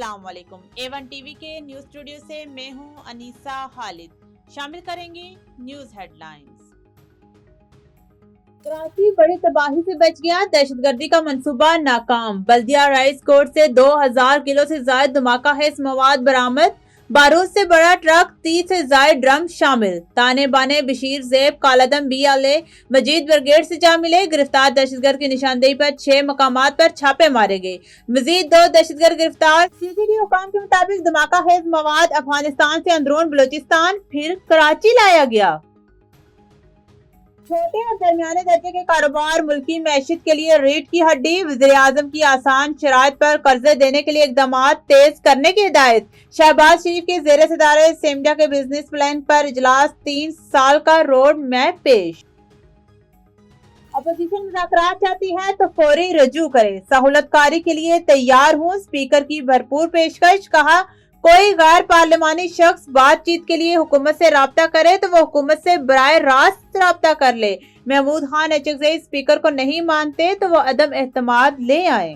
अस्सलाम वालेकुम। A1 TV के न्यूज स्टूडियो से मैं हूं अनीसा खालिद। शामिल करेंगे न्यूज हेडलाइंस। कराची बड़ी तबाही से बच गया, दहशतगर्दी का मंसूबा नाकाम। बल्दिया राइस कोर्ट से 2000 किलो से ज्यादा धमाका हैज मवाद बरामद। बारूद से बड़ा ट्रक, 30 से ज्यादा ड्रम शामिल। ताने बाने बशीर ज़ैब कालादम BLA मजीद ब्रिगेड से जा मिले। गिरफ्तार दहशतगर्द की निशानदेही पर 6 मकामात पर छापे मारे गए। मजीद 2 दहशतगर्द गिरफ्तार। CCTV हुकाम के मुताबिक धमाका हैज मवाद अफगानिस्तान से अंदरून बलोचिस्तान फिर कराची लाया गया। छोटे और दरमियाने दर्जे के कारोबार मुल्की मैशियत के लिए रीढ़ की हड्डी। वज़ीर-ए-आज़म की आसान शराइत पर कर्जे देने के लिए इक़दामात तेज करने की हिदायत। शहबाज शरीफ के ज़ेर सदारत सेमडा के बिजनेस प्लान पर इजलास, 3 साल का रोड मैप पेश। अपोजिशन मुज़ाकरात चाहती है तो फौरी रजू करे, सहूलतकारी के लिए तैयार हूँ। स्पीकर की भरपूर पेशकश। कहा, कोई गैर पार्लिमानी शख्स बातचीत के लिए हुकूमत से राब्ता करे तो वो हुकूमत से बराह रास्त राब्ता कर ले। महमूद खान HXA स्पीकर को नहीं मानते तो वो अदम एतमाद ले आए।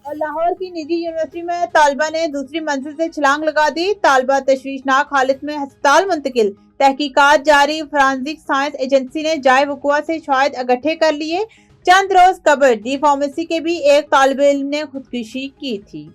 और लाहौर की निजी यूनिवर्सिटी में तालिबा ने दूसरी मंजिल से छलांग लगा दी। तालिबा तशवीशनाक हालत में अस्पताल मुंतकिल। तहकीकात जारी। फॉरेंसिक साइंस एजेंसी ने जाए वकुआ से शायद इकट्ठे कर लिए। चंद रोज कबल डी फार्मेसी के भी एक तालिब इल्म ने खुदकुशी की थी।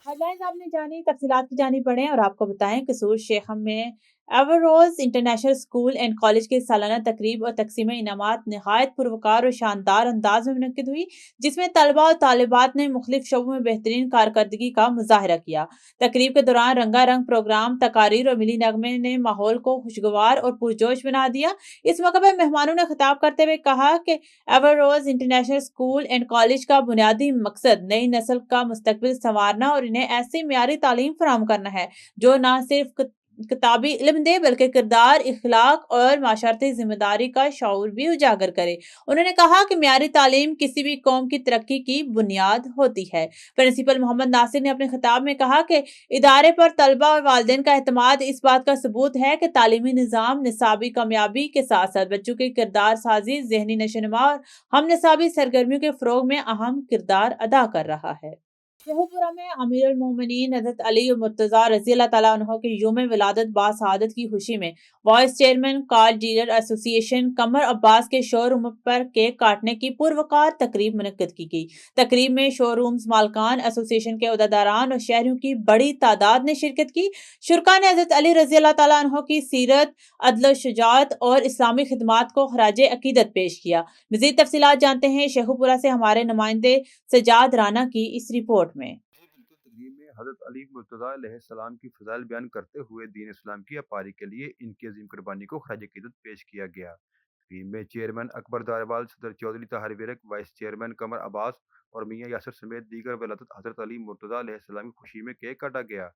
हेडलाइंस आपने जानी, तफसीलात की जानी पड़े और आपको बताएं कसूर शेखम में Ambrose international school and college के सालाना तकरीब और तकसीम इनामात नहायत पुरवकार और शानदार अंदाज में मुनक्किद हुई, जिसमें तलबा और तालिबात ने मुख्तलिफ शोबों में बेहतरीन कारकर्दगी का मुजाहरा किया। तकरीब के दौरान रंगारंग प्रोग्राम, तकारीर और मिली नगमे ने माहौल को खुशगवार और पुरजोश बना दिया। इस मौके पर मेहमानों ने खिताब करते हुए कहा कि Ambrose international school and college का बुनियादी मकसद नई नस्ल का मुस्तकबिल संवारना और इन्हें ऐसी मियारी तालीम फराहम करना है जो न सिर्फ किताबी इल्म दे बल्कि किरदार, इखलाक और माशरती जिम्मेदारी का शऊर भी उजागर करे। उन्होंने कहा कि मियारी तालीम किसी भी कौम की तरक्की की बुनियाद होती है। प्रिंसिपल मोहम्मद नासिर ने अपने खिताब में कहा कि इदारे पर तलबा और वालिदैन का एतमाद इस बात का सबूत है कि तालीमी निज़ाम निसाबी कामयाबी के साथ साथ बच्चों की किरदार साजी, जहनी नशोनुमा और हम निसाबी सरगर्मियों के फरोग में अहम किरदार अदा कर रहा है। शेखुपुरा में अमीरुल मोमिनीन हज़रत अली मुर्तज़ा रज़ी अल्लाह तआला अन्हु के यौम विलादत बासआदत की खुशी में vice chairman car dealer association Qamar Abbas के शोरूम पर केक काटने की पुरवकार तकरीब मुनक्किद की गई। तकरीब में शोरूम्स मालकान, एसोसिएशन के उहदेदारान और शहरियों की बड़ी तादाद ने शिरकत की। शुरका ने हज़रत अली रज़ी अल्लाह तआला अन्हु की सीरत, अदल, शुजाअत और इस्लामी खिदमात को खराजे अकीदत पेश किया। मज़ीद तफसीलात जानते हैं शेखुपुरा से हमारे नुमाइंदे सजाद राना की इस रिपोर्ट में। तकरीब में हज़रत अली मुर्तज़ा अलैहिस्सलाम की फ़ज़ाइल बयान करते हुए दीन इस्लाम की अपारी के लिए इनकी अज़ीम कुर्बानी को खराज अक़ीदत पेश किया गया। तकरीब में चेयरमैन अकबर दारवाल, सदर चौधरी ताहिर विरक, वाइस चेयरमैन कमर अब्बास और मियाँ यासर समेत दीगर वलादत हज़रत अली मुर्तज़ा अलैहिस्सलाम की खुशी में केक काटा गया।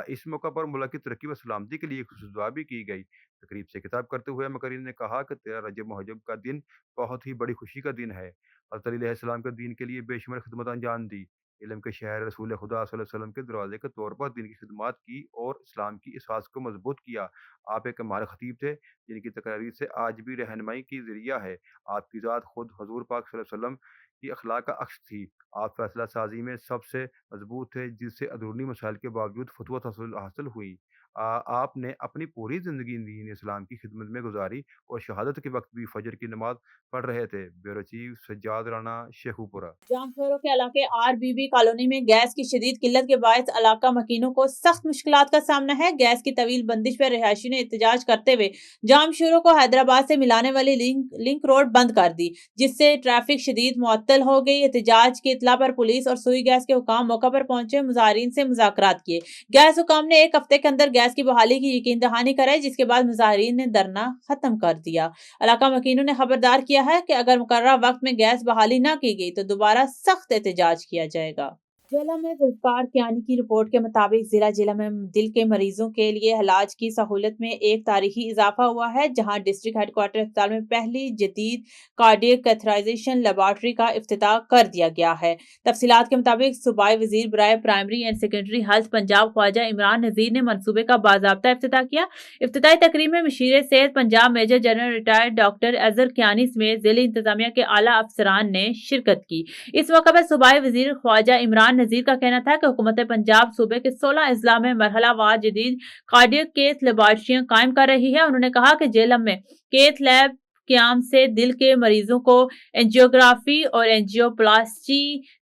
इस मौका पर मुल्क की तरक्की व सलामती के लिए खुशूस दुआ भी की गई। तकरीब से खिताब करते हुए मकरीन ने कहा कि 13 रजब मुहर्रम का दिन बहुत ही बड़ी खुशी का दिन है। हज़रत अली अलैहिस्सलाम के दीन के लिए बेशुमार खिदमत अंजाम दी। इल्म के शहर रसूल खुदा सल्लल्लाहु अलैहि वसल्लम के दरवाजे के तौर पर दीन की खिदमत की और इस्लाम की इसास को मजबूत किया। आप एक हमारे खतीब थे जिनकी तकरीर से आज भी रहनुमाई की जरिया है। आपकी ज़ात खुद हजूर पाक सल्लल्लाहु अलैहि वसल्लम की अखलाक का अक्स थी। आप फैसला साजी में सबसे मजबूत थे जिससे अंदरूनी मसाइल के बावजूद फतवत हासिल हुई। आपने अपनी पूरी ज़िंदगी दीन इस्लाम की खिदमत में गुजारी और शहादत के वक्त भी फजर की नमाज पढ़ रहे थे। Bureau chief Sajjad Rana, Sheikhupura. जाम शहरों के इलाके RBB कॉलोनी में गैस की शदीद किल्लत के बायस इलाका मकीनों को सख्त मुश्किलात का सामना है। गैस की तवील बंदिश पर रिहायशी ने एहतजाज करते हुए जाम शहरों को हैदराबाद से मिलाने वाली लिंक रोड बंद कर दी, जिससे ट्रैफिक शदीद मुअत्तल हो गई। एहतजाज की इतला पर पुलिस और सुई गैस के हुकाम मौका पर पहुंचे, मुजाहिरीन से मुज़ाकरात किए। गैस हुकाम ने 1 हफ्ते के अंदर गैस की बहाली की यकीन दहानी कराई, जिसके बाद मुजाहिरीन ने धरना खत्म कर दिया। इलाका मकीनों ने खबरदार किया है कि अगर मुकर्रर वक्त में गैस बहाली न की गई तो दोबारा सख्त एहतजाज किया जाएगा। جیلم میں ذوالفقار کیانی کی رپورٹ کے مطابق ضلع جیلم میں دل کے مریضوں کے لیے علاج کی سہولت میں ایک تاریخی اضافہ ہوا ہے، جہاں ڈسٹرکٹ ہیڈ کوارٹر اسپتال میں پہلی جدید کارڈیک کیتھرائزیشن لیبارٹری کا افتتاح کر دیا گیا ہے۔ تفصیلات کے مطابق صوبائی وزیر برائے primary and secondary health Punjab Khawaja Imran Nazir نے منصوبے کا باضابطہ افتتاح کیا۔ افتتاحی تقریب میں مشیر صحت Punjab major general retired doctor Azhar Kiani سمیت ضلعی انتظامیہ کے اعلیٰ افسران نے شرکت کی۔ اس موقع پر صوبائی وزیر خواجہ عمران نذیر کا کہنا تھا کہ حکومت پنجاب صوبے کے 16 اضلاع میں مرحلہ وار جدید کارڈیک کیتھ لیبارٹریاں قائم کر رہی ہے۔ انہوں نے کہا کہ جیلم میں کیتھ لیب قیام سے دل کے مریضوں کو اینجیوگرافی اور اینجیوپلاسٹی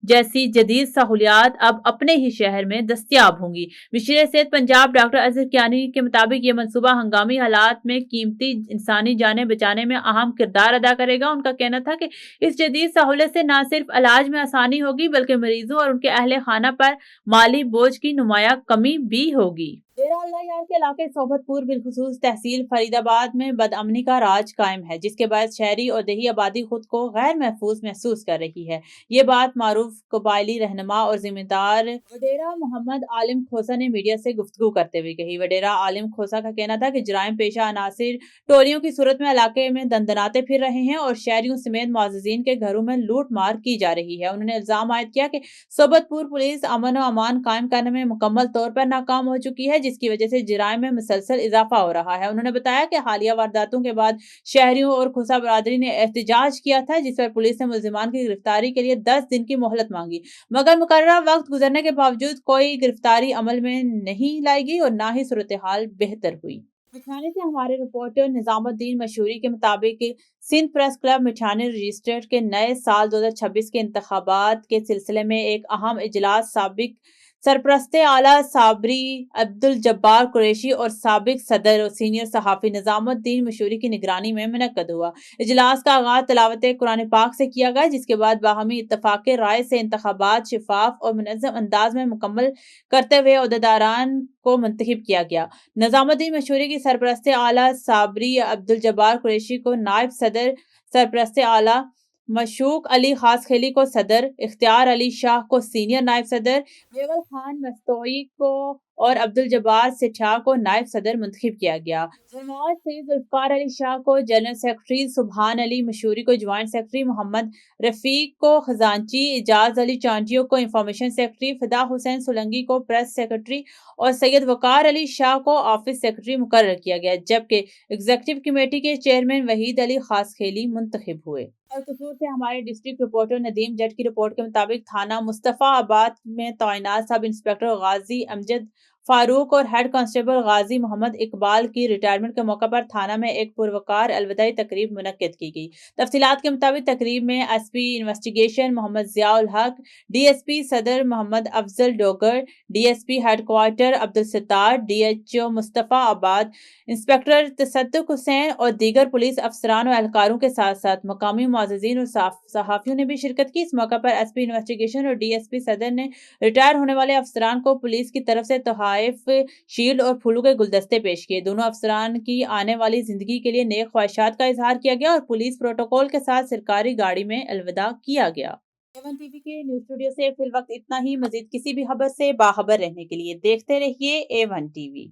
جیسی جدید سہولیات اب اپنے ہی شہر میں دستیاب ہوں گی۔ مشیر صحت پنجاب ڈاکٹر اظہر کیانی کے مطابق یہ منصوبہ ہنگامی حالات میں قیمتی انسانی جانیں بچانے میں اہم کردار ادا کرے گا۔ ان کا کہنا تھا کہ اس جدید سہولت سے نہ صرف علاج میں آسانی ہوگی بلکہ مریضوں اور ان کے اہل خانہ پر مالی بوجھ کی نمایاں کمی بھی ہوگی۔ ڈیرہ اللہ یار کے علاقے صحبت پور بالخصوص تحصیل فرید آباد میں بدامنی کا راج قائم ہے، جس کے باعث شہری اور دیہی آبادی خود کو غیر محفوظ محسوس کر رہی ہے۔ یہ بات معروف قبائلی رہنما اور ذمہ دار وڈیرہ محمد عالم کھوسا نے میڈیا سے گفتگو کرتے ہوئے کہی۔ وڈیرہ عالم کھوسا کا کہنا تھا کہ جرائم پیشہ عناصر ٹولیوں کی صورت میں علاقے میں دندناتے پھر رہے ہیں اور شہریوں سمیت معززین کے گھروں میں لوٹ مار کی جا رہی ہے۔ انہوں نے الزام عائد کیا کہ صحبت پور پولیس امن و امان قائم کرنے میں مکمل طور پر ناکام ہو چکی ہے، جس کی وجہ سے جرائم میں مسلسل اضافہ ہو رہا ہے۔ انہوں نے بتایا کہ حالیہ وارداتوں کے بعد شہریوں اور کھوسا برادری نے احتجاج کیا تھا، جس پر پولیس نے ملزمان کی گرفتاری کے لیے 10 دن کی مہلت مانگی، مگر مقررہ وقت گزرنے کے باوجود کوئی گرفتاری عمل میں نہیں لائی گئی اور نہ ہی صورتحال بہتر ہوئی۔ مٹھانے سے ہمارے رپورٹر نظام الدین مشہوری کے مطابق سندھ پریس کلب مٹھانے رجسٹرڈ کے نئے سال 2026 کے انتخابات کے سلسلے میں ایک اہم اجلاس سابق سرپرست اعلیٰ صابری عبدالجبار قریشی اور سابق صدر اور سینئر صحافی نظام الدین مشہوری کی نگرانی میں منعقد ہوا۔ اجلاس کا آغاز تلاوت قرآن پاک سے کیا گیا، جس کے بعد باہمی اتفاق رائے سے انتخابات شفاف اور منظم انداز میں مکمل کرتے ہوئے عہدیداران کو منتخب کیا گیا۔ نظام الدین مشہوری کی سرپرست اعلیٰ صابری عبدالجبار قریشی کو نائب صدر، سرپرست اعلیٰ مشوق علی خاص خیلی کو صدر، اختیار علی شاہ کو سینئر نائب صدر، میول خان مستوئی کو اور عبدالجبار سٹھیا کو نائب صدر منتخب کیا گیا۔ جماعت سے ذوالفقار علی شاہ کو جنرل سیکرٹری، سبحان علی مشہوری کو جوائنٹ سیکرٹری، محمد رفیق کو خزانچی، اعجاز علی چانٹیو کو انفارمیشن سیکرٹری، فدا حسین سولنگی کو پریس سیکرٹری اور سید وقار علی شاہ کو آفس سیکرٹری مقرر کیا گیا، جبکہ ایگزیکٹو کمیٹی کے چیئرمین وحید علی خاص خیلی منتخب ہوئے۔ القصور سے ہمارے ڈسٹرکٹ رپورٹر ندیم جٹ کی رپورٹ کے مطابق تھانہ مصطفیٰ آباد میں تعینات سب انسپکٹر غازی امجد فاروق اور ہیڈ کانسٹیبل غازی محمد اقبال کی ریٹائرمنٹ کے موقع پر تھانہ میں ایک پروقار الوداعی تقریب منعقد کی گئی۔ تفصیلات کے مطابق تقریب میں S P investigation Muhammad Zia ul Haq, D S P Saddar Muhammad Afzal Dogar, D S P head quarter Abdul Sattar, D H O Mustafabad, inspector تصدق حسین اور دیگر پولیس افسران و اہلکاروں کے ساتھ ساتھ مقامی معززین اور صحافیوں نے بھی شرکت کی۔ اس موقع پر ایس پی انویسٹیگیشن اور ڈی ایس پی صدر نے ریٹائر ہونے والے افسران کو پولیس کی طرف سے تحائف، شیلڈ اور پھولوں کے گلدستے پیش کیے۔ دونوں افسران کی آنے والی زندگی کے لیے نیک خواہشات کا اظہار کیا گیا اور پولیس پروٹوکول کے ساتھ سرکاری گاڑی میں الوداع کیا گیا۔ A1 ٹی وی کے نیوز اسٹوڈیو سے فی الوقت اتنا ہی۔ مزید کسی بھی خبر سے باخبر رہنے کے لیے دیکھتے رہیے A1 ٹی وی۔